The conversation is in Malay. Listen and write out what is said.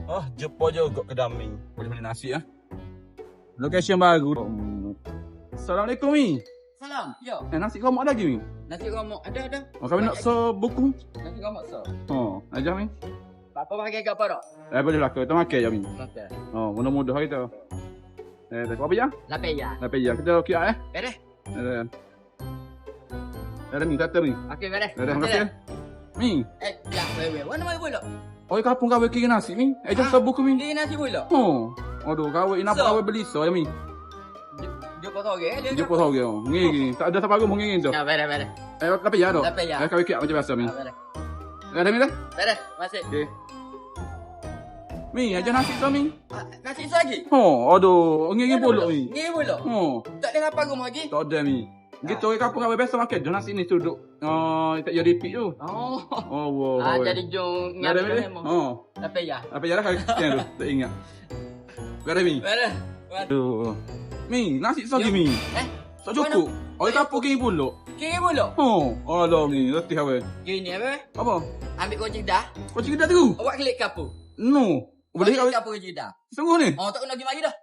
Jumpa je kat kedai mi. Boleh beli nasi ah. Lokasi baru. Assalamualaikum mi. Salam. Yo. Nasi kau ada lagi mi? Nasi gemuk ada. Kami nak sebuku. Nasi gemuk so. Ajar mi. Apa pakai ke apa dak? Boleh lah kita makan je mi. Okey. Mudah-mudah kita. Tak apa ya? Lapaya. Tapi ya kita okey ah. Beres. Ada mi kata mi. Okey beres. Terima kasih. Mi. Ya, wewe. Mana mai pula? Oi kapung kau kira nasi mi. Jom sebuku mi. Ini nasi pula. Aduh kau ini apa kau beli so ya mi. Dia potong ke? Dia pun tahu ke. Ngini. Tak ada siapa aku mau ngini tu. Ya, beres. Tapi ya tu. Lapaya. Kau kira macam biasa mi. Beres. Ada mi dah? Beres. Masih. Okey. Mi, aja nasi tu mi. Nasi lagi? Aduh, ngini pulak mi. Ni pula. Tak ada apa rumah lagi? Tak ada mi. Gitu kapung kau biasa makan je nasi ni duduk. Tak jadi repeat tu. Wow. Jadi jom Ada mi. Lapaya. Apa ya dah kau tu? Tak ingat. Ada mi. Beres. Aduh. Mi, nasi lagi mi. Tak cukup. Oi kapung kini pulak. Kiri pula. Alah mi, letih awak. Gini apa? Apa? Ambil kunci dah. Kau cerita tu? Awak klik kapu. No. Boleh Klik kau kapu kunci dah. sungguh ni? Tak kena pergi mari dah.